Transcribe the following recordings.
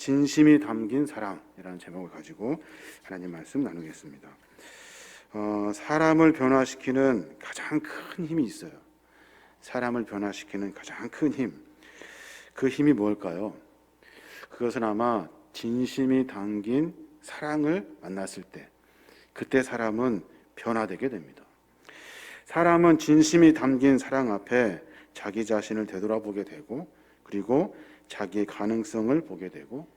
진심이 담긴 사랑이라는 제목을 가지고 하나님 말씀 나누겠습니다. 사람을 변화시키는 가장 큰 힘이 있어요. 사람을 변화시키는 가장 큰 힘. 그 힘이 뭘까요? 그것은 아마 진심이 담긴 사랑을 만났을 때, 그때 사람은 변화되게 됩니다. 사람은 진심이 담긴 사랑 앞에 자기 자신을 되돌아보게 되고, 그리고 자기의 가능성을 보게 되고,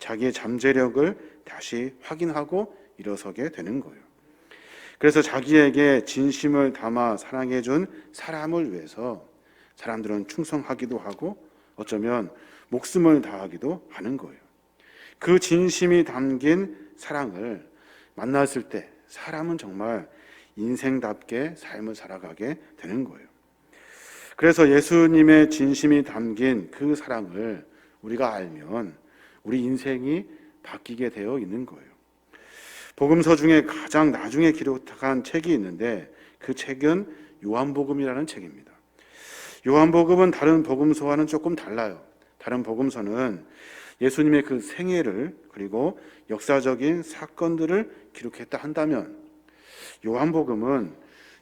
자기의 잠재력을 다시 확인하고 일어서게 되는 거예요. 그래서 자기에게 진심을 담아 사랑해준 사람을 위해서 사람들은 충성하기도 하고 어쩌면 목숨을 다하기도 하는 거예요. 그 진심이 담긴 사랑을 만났을 때 사람은 정말 인생답게 삶을 살아가게 되는 거예요. 그래서 예수님의 진심이 담긴 그 사랑을 우리가 알면 우리 인생이 바뀌게 되어 있는 거예요. 복음서 중에 가장 나중에 기록한 책이 있는데 그 책은 요한복음이라는 책입니다. 요한복음은 다른 복음서와는 조금 달라요. 다른 복음서는 예수님의 그 생애를 그리고 역사적인 사건들을 기록했다 한다면, 요한복음은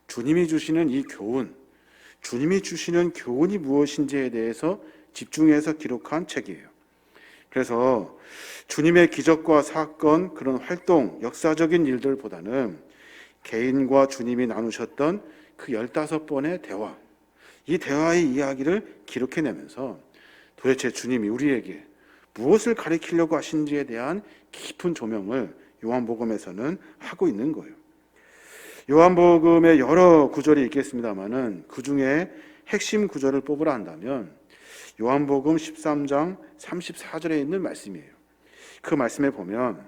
주님이 주시는 이 교훈, 주님이 주시는 교훈이 무엇인지에 대해서 집중해서 기록한 책이에요. 그래서 주님의 기적과 사건, 그런 활동, 역사적인 일들보다는 개인과 주님이 나누셨던 그 15번의 대화, 이 대화의 이야기를 기록해내면서 도대체 주님이 우리에게 무엇을 가르치려고 하신지에 대한 깊은 조명을 요한복음에서는 하고 있는 거예요. 요한복음의 여러 구절이 있겠습니다만은 그 중에 핵심 구절을 뽑으라 한다면 요한복음 13장 34절에 있는 말씀이에요. 그 말씀에 보면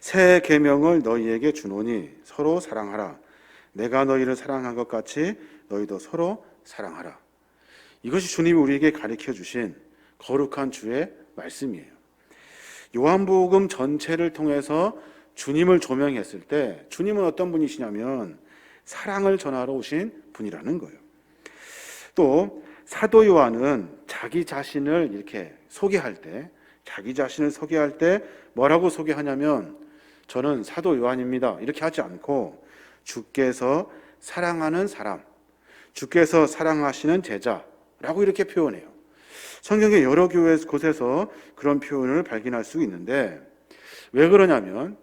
새 계명을 너희에게 주노니 서로 사랑하라. 내가 너희를 사랑한 것 같이 너희도 서로 사랑하라. 이것이 주님이 우리에게 가르쳐 주신 거룩한 주의 말씀이에요. 요한복음 전체를 통해서 주님을 조명했을 때 주님은 어떤 분이시냐면 사랑을 전하러 오신 분이라는 거예요. 또 사도 요한은 자기 자신을 이렇게 소개할 때, 자기 자신을 소개할 때 뭐라고 소개하냐면 저는 사도 요한입니다 이렇게 하지 않고 주께서 사랑하는 사람, 주께서 사랑하시는 제자라고 이렇게 표현해요. 성경의 여러 곳에서 그런 표현을 발견할 수 있는데, 왜 그러냐면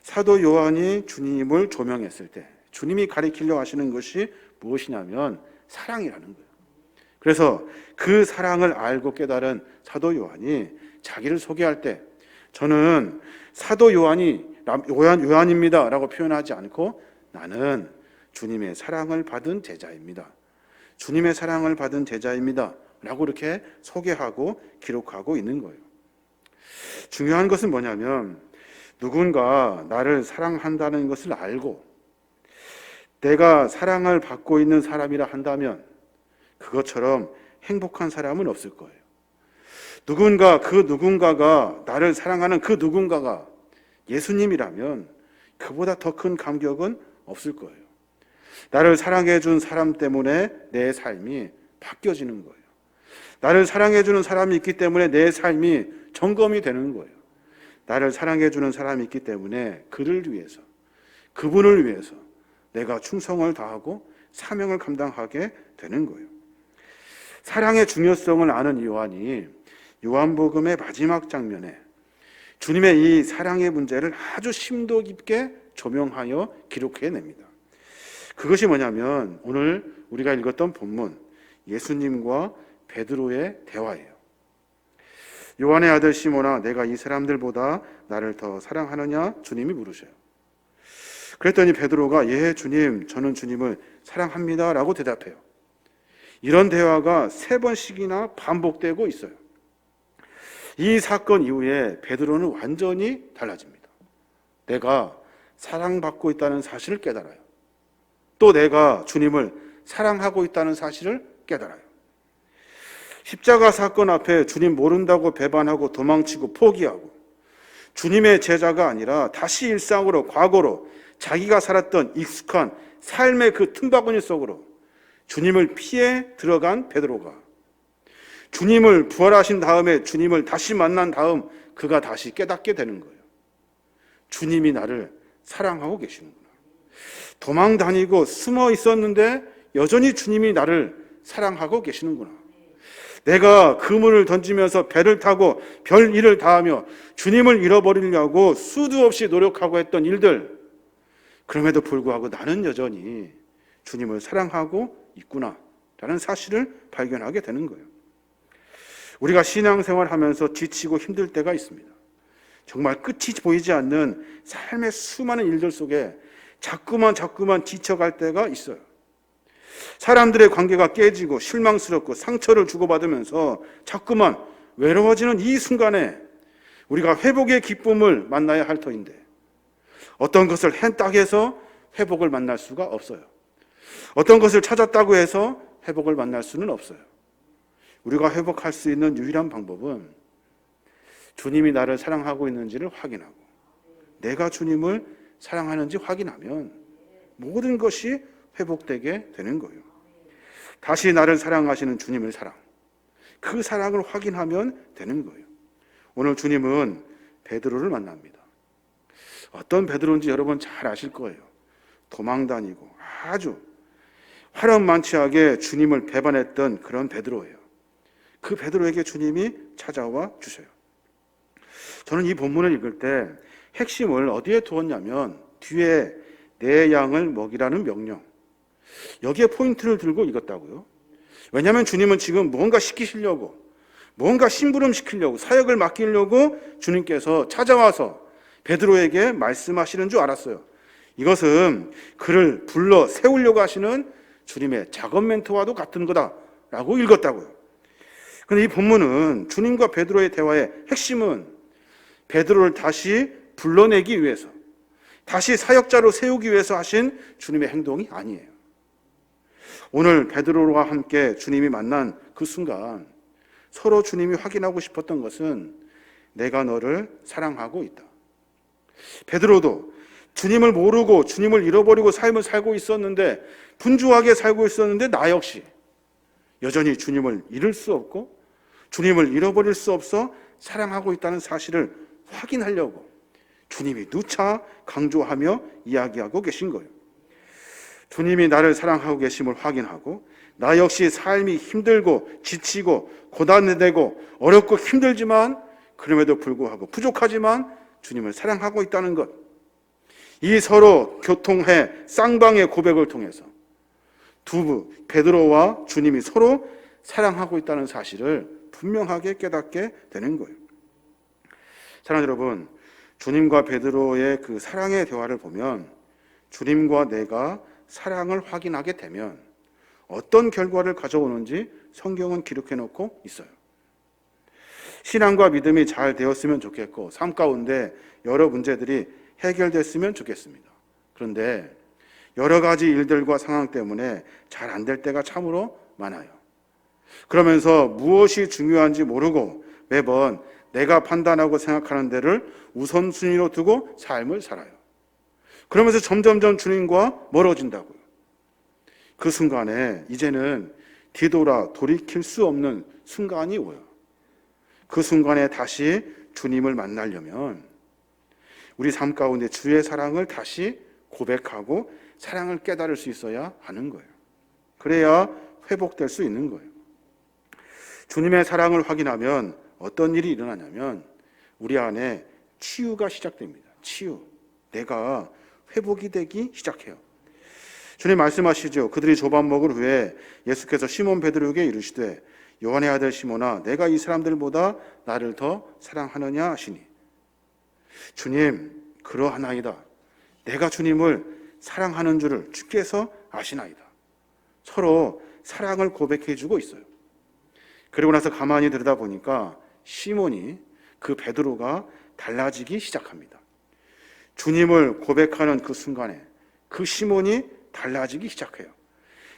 사도 요한이 주님을 조명했을 때 주님이 가리키려 하시는 것이 무엇이냐면 사랑이라는 거예요. 그래서 그 사랑을 알고 깨달은 사도 요한이 자기를 소개할 때 저는 사도 요한입니다 라고 표현하지 않고 나는 주님의 사랑을 받은 제자입니다, 주님의 사랑을 받은 제자입니다 라고 이렇게 소개하고 기록하고 있는 거예요. 중요한 것은 뭐냐면 누군가 나를 사랑한다는 것을 알고 내가 사랑을 받고 있는 사람이라 한다면 그것처럼 행복한 사람은 없을 거예요. 그 누군가가 나를 사랑하는 그 누군가가 예수님이라면 그보다 더 큰 감격은 없을 거예요. 나를 사랑해 준 사람 때문에 내 삶이 바뀌어지는 거예요. 나를 사랑해 주는 사람이 있기 때문에 내 삶이 점검이 되는 거예요. 나를 사랑해 주는 사람이 있기 때문에 그를 위해서, 그분을 위해서 내가 충성을 다하고 사명을 감당하게 되는 거예요. 사랑의 중요성을 아는 요한이 요한복음의 마지막 장면에 주님의 이 사랑의 문제를 아주 심도 깊게 조명하여 기록해냅니다. 그것이 뭐냐면 오늘 우리가 읽었던 본문 예수님과 베드로의 대화예요. 요한의 아들 시몬아, 내가 이 사람들보다 나를 더 사랑하느냐? 주님이 물으셔요. 그랬더니 베드로가 예 주님, 저는 주님을 사랑합니다 라고 대답해요. 이런 대화가 3번씩이나 반복되고 있어요. 이 사건 이후에 베드로는 완전히 달라집니다. 내가 사랑받고 있다는 사실을 깨달아요. 또 내가 주님을 사랑하고 있다는 사실을 깨달아요. 십자가 사건 앞에 주님 모른다고 배반하고 도망치고 포기하고 주님의 제자가 아니라 다시 일상으로, 과거로 자기가 살았던 익숙한 삶의 그 틈바구니 속으로 주님을 피해 들어간 베드로가 주님을 부활하신 다음에 주님을 다시 만난 다음 그가 다시 깨닫게 되는 거예요. 주님이 나를 사랑하고 계시는구나. 도망 다니고 숨어 있었는데 여전히 주님이 나를 사랑하고 계시는구나. 내가 그물을 던지면서 배를 타고 별 일을 다하며 주님을 잃어버리려고 수도 없이 노력하고 했던 일들, 그럼에도 불구하고 나는 여전히 주님을 사랑하고 있구나 라는 사실을 발견하게 되는 거예요. 우리가 신앙생활 하면서 지치고 힘들 때가 있습니다. 정말 끝이 보이지 않는 삶의 수많은 일들 속에 자꾸만 지쳐갈 때가 있어요. 사람들의 관계가 깨지고 실망스럽고 상처를 주고받으면서 자꾸만 외로워지는 이 순간에 우리가 회복의 기쁨을 만나야 할 터인데 어떤 것을 했다고 해서 회복을 만날 수가 없어요. 어떤 것을 찾았다고 해서 회복을 만날 수는 없어요. 우리가 회복할 수 있는 유일한 방법은 주님이 나를 사랑하고 있는지를 확인하고 내가 주님을 사랑하는지 확인하면 모든 것이 회복되게 되는 거예요. 다시 나를 사랑하시는 주님의 사랑, 그 사랑을 확인하면 되는 거예요. 오늘 주님은 베드로를 만납니다. 어떤 베드로인지 여러분 잘 아실 거예요. 도망다니고 아주 화려만치하게 주님을 배반했던 그런 베드로예요. 그 베드로에게 주님이 찾아와 주셔요. 저는 이 본문을 읽을 때 핵심을 어디에 두었냐면 뒤에 내 양을 먹이라는 명령, 여기에 포인트를 들고 읽었다고요. 왜냐하면 주님은 지금 뭔가 시키시려고, 뭔가 심부름시키려고, 사역을 맡기려고 주님께서 찾아와서 베드로에게 말씀하시는 줄 알았어요. 이것은 그를 불러 세우려고 하시는 주님의 작업 멘트와도 같은 거다라고 읽었다고요. 그런데 이 본문은 주님과 베드로의 대화의 핵심은 베드로를 다시 불러내기 위해서, 다시 사역자로 세우기 위해서 하신 주님의 행동이 아니에요. 오늘 베드로와 함께 주님이 만난 그 순간 서로 주님이 확인하고 싶었던 것은 내가 너를 사랑하고 있다. 베드로도 주님을 모르고 주님을 잃어버리고 삶을 살고 있었는데, 분주하게 살고 있었는데 나 역시 여전히 주님을 잃을 수 없고 주님을 잃어버릴 수 없어 사랑하고 있다는 사실을 확인하려고 주님이 누차 강조하며 이야기하고 계신 거예요. 주님이 나를 사랑하고 계심을 확인하고 나 역시 삶이 힘들고 지치고 고단되고 어렵고 힘들지만 그럼에도 불구하고 부족하지만 주님을 사랑하고 있다는 것, 이 서로 교통해 쌍방의 고백을 통해서 베드로와 주님이 서로 사랑하고 있다는 사실을 분명하게 깨닫게 되는 거예요. 사랑하는 여러분, 주님과 베드로의 그 사랑의 대화를 보면 주님과 내가 사랑을 확인하게 되면 어떤 결과를 가져오는지 성경은 기록해 놓고 있어요. 신앙과 믿음이 잘 되었으면 좋겠고 삶 가운데 여러 문제들이 해결됐으면 좋겠습니다. 그런데 여러 가지 일들과 상황 때문에 잘 안 될 때가 참으로 많아요. 그러면서 무엇이 중요한지 모르고 매번 내가 판단하고 생각하는 데를 우선순위로 두고 삶을 살아요. 그러면서 점점점 주님과 멀어진다고요. 그 순간에 이제는 뒤돌아 돌이킬 수 없는 순간이 오요. 그 순간에 다시 주님을 만나려면 우리 삶 가운데 주의 사랑을 다시 고백하고 사랑을 깨달을 수 있어야 하는 거예요. 그래야 회복될 수 있는 거예요. 주님의 사랑을 확인하면 어떤 일이 일어나냐면 우리 안에 치유가 시작됩니다. 치유. 내가 회복이 되기 시작해요. 주님 말씀하시죠. 그들이 조밥 먹을 후에 예수께서 시몬 베드로에게 이르시되 요한의 아들 시몬아, 내가 이 사람들보다 나를 더 사랑하느냐 하시니, 주님 그러하나이다. 내가 주님을 사랑하는 줄을 주께서 아시나이다. 서로 사랑을 고백해 주고 있어요. 그리고 나서 가만히 들여다보니까 시몬이, 그 베드로가 달라지기 시작합니다. 주님을 고백하는 그 순간에 그 시몬이 달라지기 시작해요.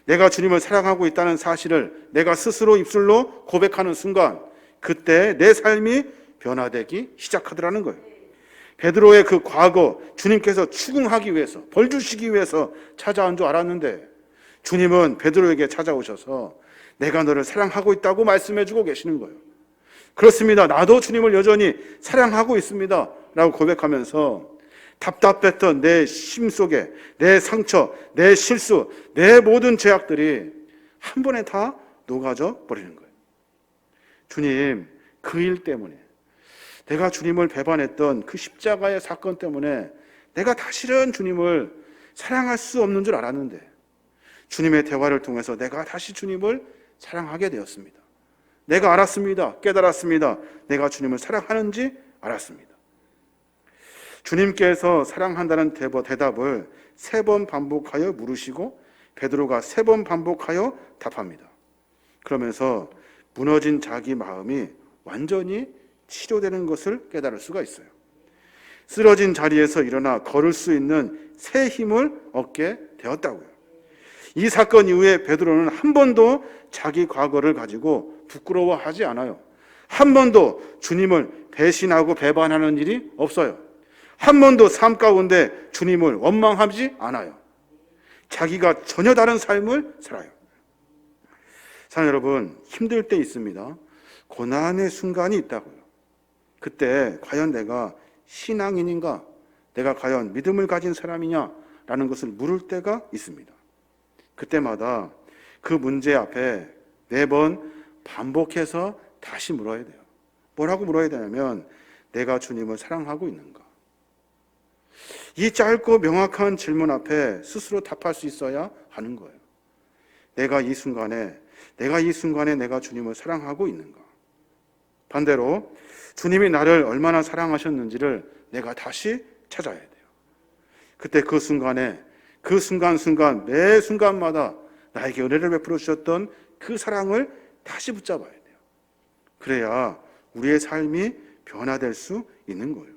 내가 주님을 사랑하고 있다는 사실을 내가 스스로 입술로 고백하는 순간 그때 내 삶이 변화되기 시작하더라는 거예요. 베드로의 그 과거, 주님께서 추궁하기 위해서, 벌 주시기 위해서 찾아온 줄 알았는데 주님은 베드로에게 찾아오셔서 내가 너를 사랑하고 있다고 말씀해 주고 계시는 거예요. 그렇습니다. 나도 주님을 여전히 사랑하고 있습니다 라고 고백하면서 답답했던 내 심속에 내 상처, 내 실수, 내 모든 죄악들이 한 번에 다 녹아져 버리는 거예요. 주님, 그 일 때문에, 내가 주님을 배반했던 그 십자가의 사건 때문에 내가 다시는 주님을 사랑할 수 없는 줄 알았는데 주님의 대화를 통해서 내가 다시 주님을 사랑하게 되었습니다. 내가 알았습니다. 깨달았습니다. 내가 주님을 사랑하는지 알았습니다. 주님께서 사랑한다는 대답을 3번 반복하여 물으시고 베드로가 3번 반복하여 답합니다. 그러면서 무너진 자기 마음이 완전히 치료되는 것을 깨달을 수가 있어요. 쓰러진 자리에서 일어나 걸을 수 있는 새 힘을 얻게 되었다고요. 이 사건 이후에 베드로는 한 번도 자기 과거를 가지고 부끄러워하지 않아요. 한 번도 주님을 배신하고 배반하는 일이 없어요. 한 번도 삶 가운데 주님을 원망하지 않아요. 자기가 전혀 다른 삶을 살아요. 사랑 여러분, 힘들 때 있습니다. 고난의 순간이 있다고요. 그때 과연 내가 신앙인인가? 내가 과연 믿음을 가진 사람이냐? 라는 것을 물을 때가 있습니다. 그때마다 그 문제 앞에 4번 반복해서 다시 물어야 돼요. 뭐라고 물어야 되냐면 내가 주님을 사랑하고 있는가? 이 짧고 명확한 질문 앞에 스스로 답할 수 있어야 하는 거예요. 내가 이 순간에 내가 주님을 사랑하고 있는가? 반대로 주님이 나를 얼마나 사랑하셨는지를 내가 다시 찾아야 돼요. 그때 그 순간에 그 순간 매 순간마다 나에게 은혜를 베풀어 주셨던 그 사랑을 다시 붙잡아야 돼요. 그래야 우리의 삶이 변화될 수 있는 거예요.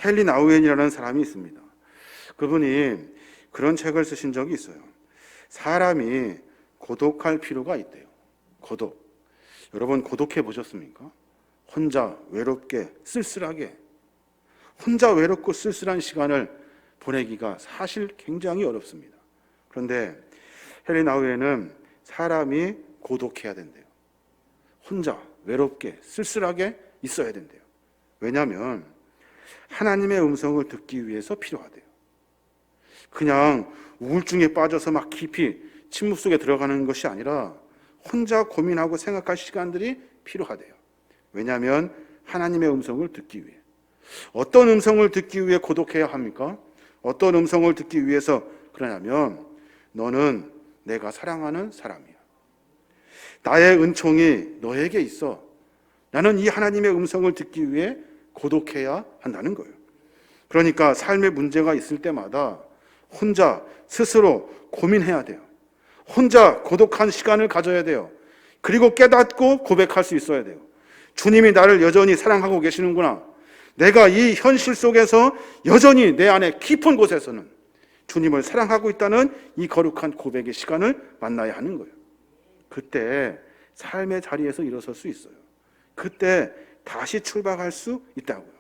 헨리 나우엔이라는 사람이 있습니다. 그분이 그런 책을 쓰신 적이 있어요. 사람이 고독할 필요가 있대요. 고독. 여러분 고독해 보셨습니까? 혼자 외롭게 쓸쓸하게 혼자 외롭고 쓸쓸한 시간을 보내기가 사실 굉장히 어렵습니다. 그런데 헨리 나우엔은 사람이 고독해야 된대요. 혼자 외롭게 쓸쓸하게 있어야 된대요. 왜냐하면 하나님의 음성을 듣기 위해서 필요하대요. 그냥 우울증에 빠져서 막 깊이 침묵 속에 들어가는 것이 아니라 혼자 고민하고 생각할 시간들이 필요하대요. 왜냐하면 하나님의 음성을 듣기 위해. 어떤 음성을 듣기 위해 고독해야 합니까? 어떤 음성을 듣기 위해서 그러냐면 너는 내가 사랑하는 사람이야. 나의 은총이 너에게 있어. 나는 이 하나님의 음성을 듣기 위해 고독해야 한다는 거예요. 그러니까 삶의 문제가 있을 때마다 혼자 스스로 고민해야 돼요. 혼자 고독한 시간을 가져야 돼요. 그리고 깨닫고 고백할 수 있어야 돼요. 주님이 나를 여전히 사랑하고 계시는구나. 내가 이 현실 속에서 여전히 내 안에 깊은 곳에서는 주님을 사랑하고 있다는 이 거룩한 고백의 시간을 만나야 하는 거예요. 그때 삶의 자리에서 일어설 수 있어요. 그때 다시 출발할 수 있다고요.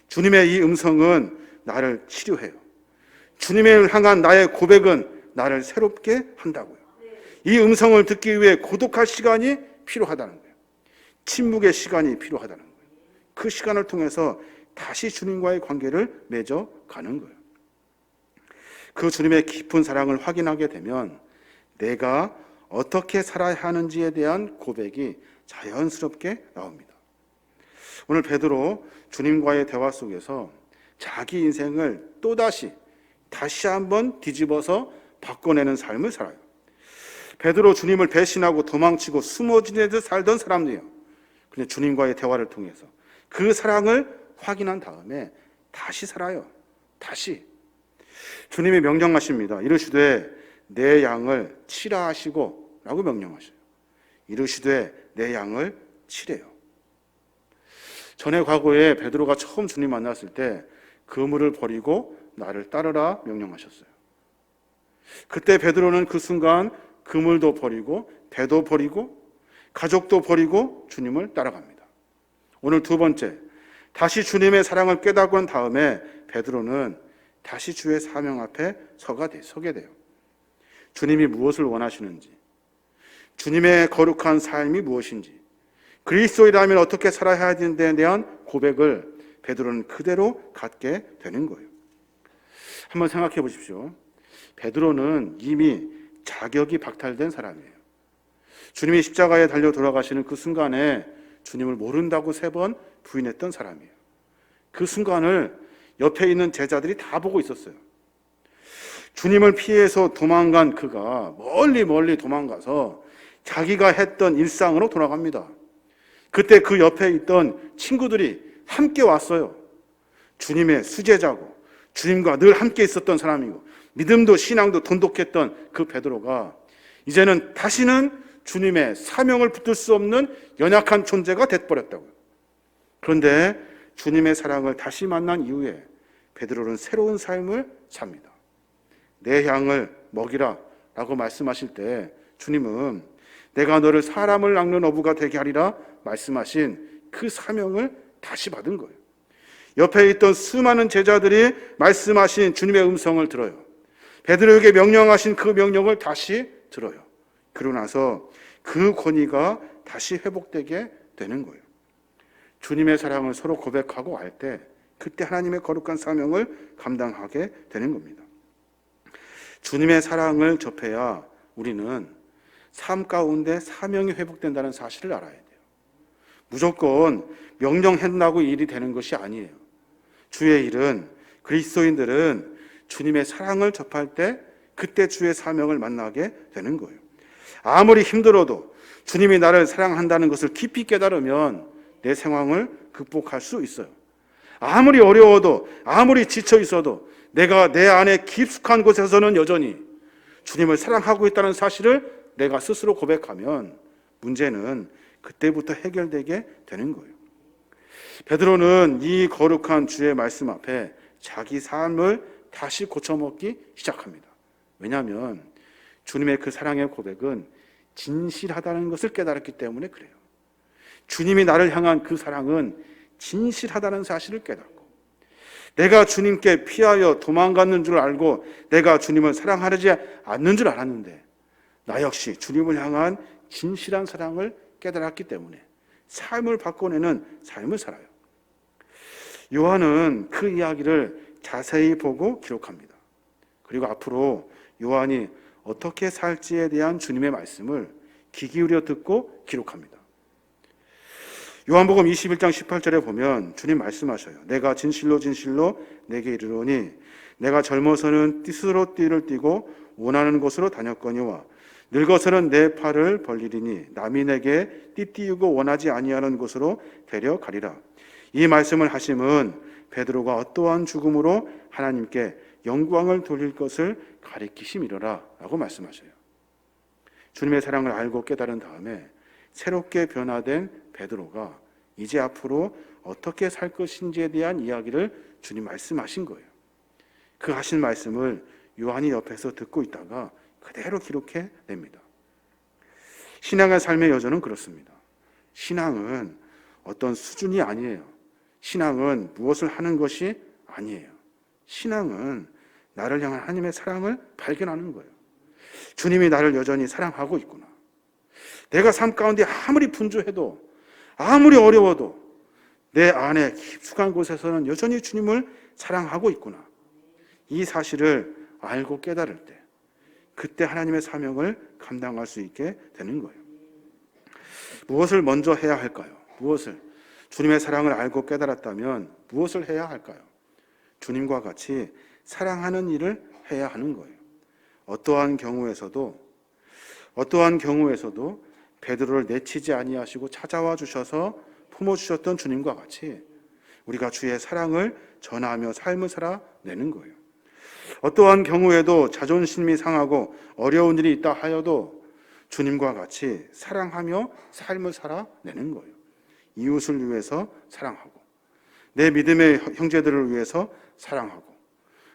주님의 이 음성은 나를 치료해요. 주님을 향한 나의 고백은 나를 새롭게 한다고요. 이 음성을 듣기 위해 고독할 시간이 필요하다는 거예요. 침묵의 시간이 필요하다는 거예요. 그 시간을 통해서 다시 주님과의 관계를 맺어 가는 거예요. 그 주님의 깊은 사랑을 확인하게 되면 내가 어떻게 살아야 하는지에 대한 고백이 자연스럽게 나옵니다. 오늘 베드로 주님과의 대화 속에서 자기 인생을 다시 한번 뒤집어서 바꿔내는 삶을 살아요. 베드로 주님을 배신하고 도망치고 숨어 지내듯 살던 사람들이에요. 근데 주님과의 대화를 통해서 그 사랑을 확인한 다음에 다시 살아요. 다시. 주님이 명령하십니다. 이르시되 내 양을 치라 하시고 라고 명령하셔요. 이르시되 내 양을 치래요. 전에 과거에 베드로가 처음 주님 만났을 때 그물을 버리고 나를 따르라 명령하셨어요. 그때 베드로는 그 순간 그물도 버리고 배도 버리고 가족도 버리고 주님을 따라갑니다. 오늘 2번째, 다시 주님의 사랑을 깨닫고 난 다음에 베드로는 다시 주의 사명 앞에 서게 돼요. 주님이 무엇을 원하시는지, 주님의 거룩한 삶이 무엇인지, 그리스도인이라면 어떻게 살아야 하는지에 대한 고백을 베드로는 그대로 갖게 되는 거예요. 한번 생각해 보십시오. 베드로는 이미 자격이 박탈된 사람이에요. 주님이 십자가에 달려 돌아가시는 그 순간에 주님을 모른다고 3번 부인했던 사람이에요. 그 순간을 옆에 있는 제자들이 다 보고 있었어요. 주님을 피해서 도망간 그가 멀리 도망가서 자기가 했던 일상으로 돌아갑니다. 그때 그 옆에 있던 친구들이 함께 왔어요. 주님의 수제자고 주님과 늘 함께 있었던 사람이고 믿음도 신앙도 돈독했던 그 베드로가 이제는 다시는 주님의 사명을 붙들 수 없는 연약한 존재가 돼버렸다고요. 그런데 주님의 사랑을 다시 만난 이후에 베드로는 새로운 삶을 삽니다. 내 양을 먹이라 라고 말씀하실 때 주님은 내가 너를 사람을 낚는 어부가 되게 하리라 말씀하신 그 사명을 다시 받은 거예요. 옆에 있던 수많은 제자들이 말씀하신 주님의 음성을 들어요. 베드로에게 명령하신 그 명령을 다시 들어요. 그러고 나서 그 권위가 다시 회복되게 되는 거예요. 주님의 사랑을 서로 고백하고 알 때 그때 하나님의 거룩한 사명을 감당하게 되는 겁니다. 주님의 사랑을 접해야 우리는 삶 가운데 사명이 회복된다는 사실을 알아야 돼요. 무조건 명령한다고 일이 되는 것이 아니에요. 주의 일은, 그리스도인들은 주님의 사랑을 접할 때 그때 주의 사명을 만나게 되는 거예요. 아무리 힘들어도 주님이 나를 사랑한다는 것을 깊이 깨달으면 내 상황을 극복할 수 있어요. 아무리 어려워도 아무리 지쳐 있어도 내가 내 안에 깊숙한 곳에서는 여전히 주님을 사랑하고 있다는 사실을 내가 스스로 고백하면 문제는 그때부터 해결되게 되는 거예요. 베드로는 이 거룩한 주의 말씀 앞에 자기 삶을 다시 고쳐먹기 시작합니다. 왜냐하면 주님의 그 사랑의 고백은 진실하다는 것을 깨달았기 때문에 그래요. 주님이 나를 향한 그 사랑은 진실하다는 사실을 깨닫고 내가 주님께 피하여 도망갔는 줄 알고 내가 주님을 사랑하지 않는 줄 알았는데 나 역시 주님을 향한 진실한 사랑을 깨달았기 때문에 삶을 바꿔내는 삶을 살아요. 요한은 그 이야기를 자세히 보고 기록합니다. 그리고 앞으로 요한이 어떻게 살지에 대한 주님의 말씀을 귀 기울여 듣고 기록합니다. 요한복음 21장 18절에 보면 주님 말씀하셔요. 내가 진실로 내게 이르노니 내가 젊어서는 스스로 띠를 띠고 원하는 곳으로 다녔거니와 늙어서는 내 팔을 벌리리니 남이 내게 띠 띠우고 원하지 아니하는 곳으로 데려가리라. 이 말씀을 하심은 베드로가 어떠한 죽음으로 하나님께 영광을 돌릴 것을 가리키심이로라 라고 말씀하셔요. 주님의 사랑을 알고 깨달은 다음에 새롭게 변화된 베드로가 이제 앞으로 어떻게 살 것인지에 대한 이야기를 주님 말씀하신 거예요. 그 하신 말씀을 요한이 옆에서 듣고 있다가 그대로 기록해 냅니다. 신앙의 삶의 여정은 그렇습니다. 신앙은 어떤 수준이 아니에요. 신앙은 무엇을 하는 것이 아니에요. 신앙은 나를 향한 하나님의 사랑을 발견하는 거예요. 주님이 나를 여전히 사랑하고 있구나. 내가 삶 가운데 아무리 분주해도 아무리 어려워도 내 안에 깊숙한 곳에서는 여전히 주님을 사랑하고 있구나. 이 사실을 알고 깨달을 때 그때 하나님의 사명을 감당할 수 있게 되는 거예요. 무엇을 먼저 해야 할까요? 주님의 사랑을 알고 깨달았다면 무엇을 해야 할까요? 주님과 같이 사랑하는 일을 해야 하는 거예요. 어떠한 경우에서도 베드로를 내치지 아니하시고 찾아와 주셔서 품어주셨던 주님과 같이 우리가 주의 사랑을 전하며 삶을 살아내는 거예요. 어떠한 경우에도 자존심이 상하고 어려운 일이 있다 하여도 주님과 같이 사랑하며 삶을 살아내는 거예요. 이웃을 위해서 사랑하고 내 믿음의 형제들을 위해서 사랑하고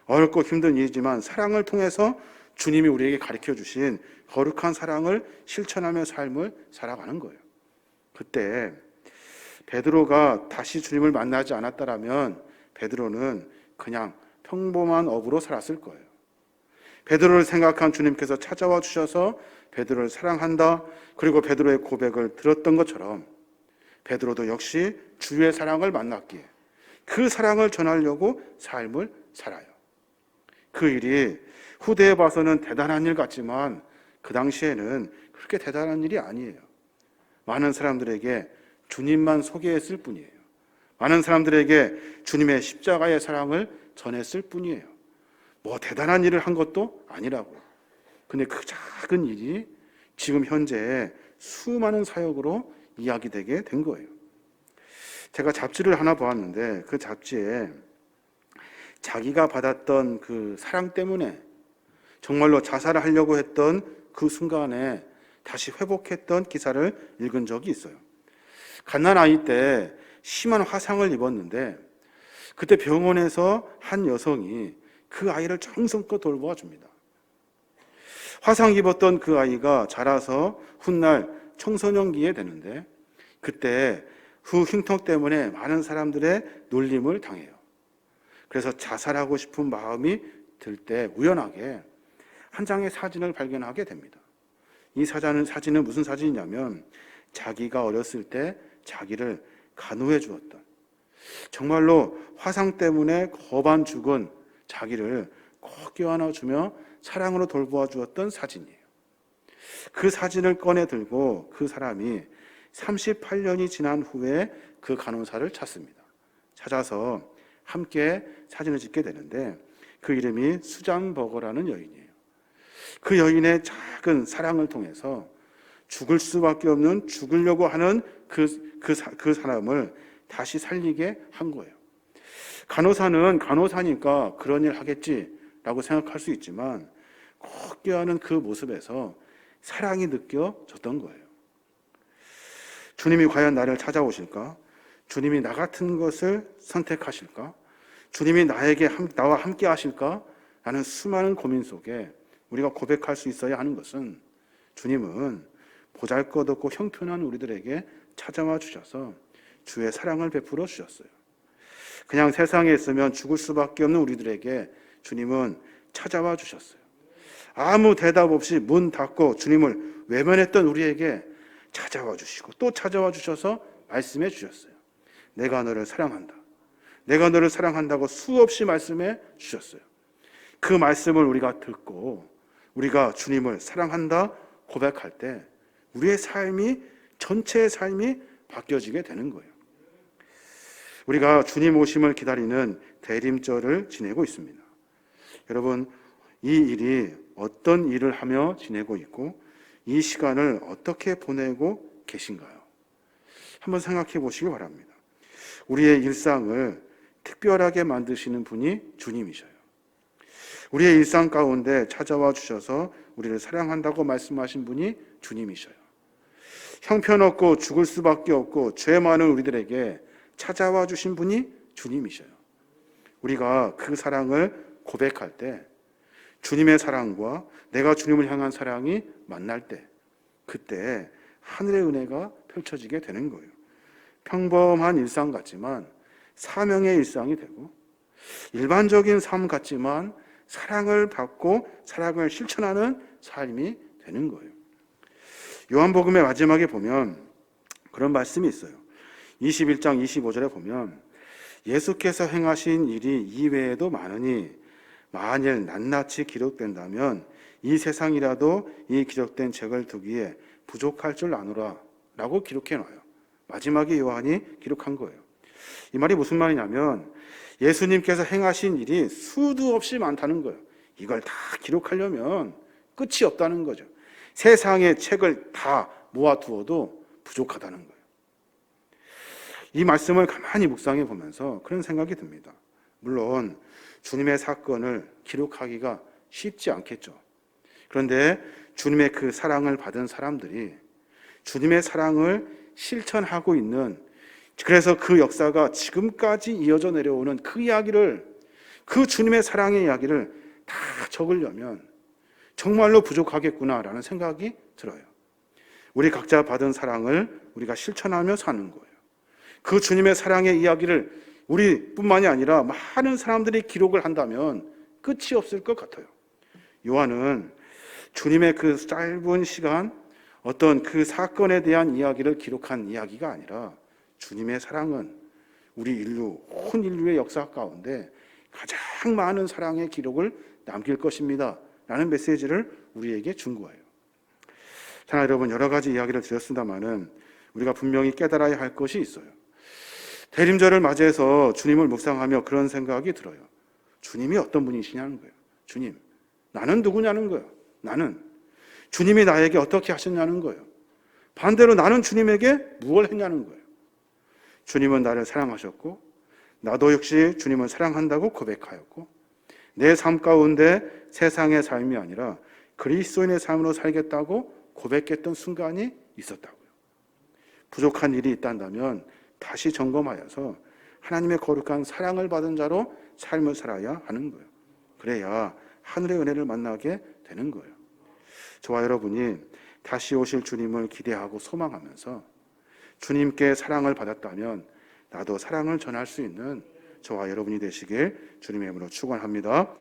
어렵고 힘든 일이지만 사랑을 통해서 주님이 우리에게 가르쳐 주신 거룩한 사랑을 실천하며 삶을 살아가는 거예요. 그때 베드로가 다시 주님을 만나지 않았다라면 베드로는 그냥 평범한 어부로 살았을 거예요. 베드로를 생각한 주님께서 찾아와 주셔서 베드로를 사랑한다, 그리고 베드로의 고백을 들었던 것처럼 베드로도 역시 주의 사랑을 만났기에 그 사랑을 전하려고 삶을 살아요. 그 일이 후대에 봐서는 대단한 일 같지만 그 당시에는 그렇게 대단한 일이 아니에요. 많은 사람들에게 주님만 소개했을 뿐이에요. 많은 사람들에게 주님의 십자가의 사랑을 전했을 뿐이에요. 뭐 대단한 일을 한 것도 아니라고요. 근데 그 작은 일이 지금 현재 수많은 사역으로 이야기되게 된 거예요. 제가 잡지를 하나 보았는데 그 잡지에 자기가 받았던 그 사랑 때문에 정말로 자살을 하려고 했던 그 순간에 다시 회복했던 기사를 읽은 적이 있어요. 갓난아이 때 심한 화상을 입었는데 그때 병원에서 한 여성이 그 아이를 정성껏 돌보아 줍니다. 화상 입었던 그 아이가 자라서 훗날 청소년기에 되는데 그때 그 흉터 때문에 많은 사람들의 놀림을 당해요. 그래서 자살하고 싶은 마음이 들 때 우연하게 한 장의 사진을 발견하게 됩니다. 이 사진은 무슨 사진이냐면 자기가 어렸을 때 자기를 간호해 주었던, 정말로 화상 때문에 거반 죽은 자기를 꼭 껴안아주며 사랑으로 돌보아 주었던 사진이에요. 그 사진을 꺼내 들고 그 사람이 38년이 지난 후에 그 간호사를 찾습니다. 찾아서 함께 사진을 찍게 되는데 그 이름이 수잔 버거라는 여인이에요. 그 여인의 작은 사랑을 통해서 죽을 수밖에 없는, 죽으려고 하는 그 사람을 다시 살리게 한 거예요. 간호사는 간호사니까 그런 일 하겠지라고 생각할 수 있지만 꼭 껴안은 그 모습에서 사랑이 느껴졌던 거예요. 주님이 과연 나를 찾아오실까? 주님이 나 같은 것을 선택하실까? 주님이 나와 함께 하실까? 라는 수많은 고민 속에 우리가 고백할 수 있어야 하는 것은 주님은 보잘것없고 형편한 우리들에게 찾아와 주셔서 주의 사랑을 베풀어 주셨어요. 그냥 세상에 있으면 죽을 수밖에 없는 우리들에게 주님은 찾아와 주셨어요. 아무 대답 없이 문 닫고 주님을 외면했던 우리에게 찾아와 주시고 또 찾아와 주셔서 말씀해 주셨어요. 내가 너를 사랑한다. 내가 너를 사랑한다고 수없이 말씀해 주셨어요. 그 말씀을 우리가 듣고 우리가 주님을 사랑한다 고백할 때 우리의 삶이, 전체의 삶이 바뀌어지게 되는 거예요. 우리가 주님 오심을 기다리는 대림절을 지내고 있습니다. 여러분, 이 일이 어떤 일을 하며 지내고 있고 이 시간을 어떻게 보내고 계신가요? 한번 생각해 보시기 바랍니다. 우리의 일상을 특별하게 만드시는 분이 주님이셔요. 우리의 일상 가운데 찾아와 주셔서 우리를 사랑한다고 말씀하신 분이 주님이셔요. 형편없고 죽을 수밖에 없고 죄 많은 우리들에게 찾아와 주신 분이 주님이셔요. 우리가 그 사랑을 고백할 때 주님의 사랑과 내가 주님을 향한 사랑이 만날 때 그때 하늘의 은혜가 펼쳐지게 되는 거예요. 평범한 일상 같지만 사명의 일상이 되고 일반적인 삶 같지만 사랑을 받고 사랑을 실천하는 삶이 되는 거예요. 요한복음의 마지막에 보면 그런 말씀이 있어요. 21장 25절에 보면 예수께서 행하신 일이 이외에도 많으니 만일 낱낱이 기록된다면 이 세상이라도 이 기록된 책을 두기에 부족할 줄 아노라 라고 기록해놔요. 마지막에 요한이 기록한 거예요. 이 말이 무슨 말이냐면 예수님께서 행하신 일이 수도 없이 많다는 거예요. 이걸 다 기록하려면 끝이 없다는 거죠. 세상의 책을 다 모아두어도 부족하다는 거예요. 이 말씀을 가만히 묵상해 보면서 그런 생각이 듭니다. 물론 주님의 사건을 기록하기가 쉽지 않겠죠. 그런데 주님의 그 사랑을 받은 사람들이 주님의 사랑을 실천하고 있는, 그래서 그 역사가 지금까지 이어져 내려오는 그 이야기를, 그 주님의 사랑의 이야기를 다 적으려면 정말로 부족하겠구나라는 생각이 들어요. 우리 각자 받은 사랑을 우리가 실천하며 사는 거예요. 그 주님의 사랑의 이야기를 우리뿐만이 아니라 많은 사람들이 기록을 한다면 끝이 없을 것 같아요. 요한은 주님의 그 짧은 시간 어떤 그 사건에 대한 이야기를 기록한 이야기가 아니라 주님의 사랑은 우리 인류, 온 인류의 역사 가운데 가장 많은 사랑의 기록을 남길 것입니다 라는 메시지를 우리에게 준 거예요. 자, 여러분, 여러 가지 이야기를 드렸습니다마는 우리가 분명히 깨달아야 할 것이 있어요. 대림절을 맞이해서 주님을 묵상하며 그런 생각이 들어요. 주님이 어떤 분이시냐는 거예요. 주님, 나는 누구냐는 거예요. 나는 주님이 나에게 어떻게 하셨냐는 거예요. 반대로 나는 주님에게 무엇을 했냐는 거예요. 주님은 나를 사랑하셨고 나도 역시 주님을 사랑한다고 고백하였고 내 삶 가운데 세상의 삶이 아니라 그리스도인의 삶으로 살겠다고 고백했던 순간이 있었다고요. 부족한 일이 있다면 다시 점검하여서 하나님의 거룩한 사랑을 받은 자로 삶을 살아야 하는 거예요. 그래야 하늘의 은혜를 만나게 되는 거예요. 저와 여러분이 다시 오실 주님을 기대하고 소망하면서 주님께 사랑을 받았다면 나도 사랑을 전할 수 있는 저와 여러분이 되시길 주님의 이름으로 축원합니다.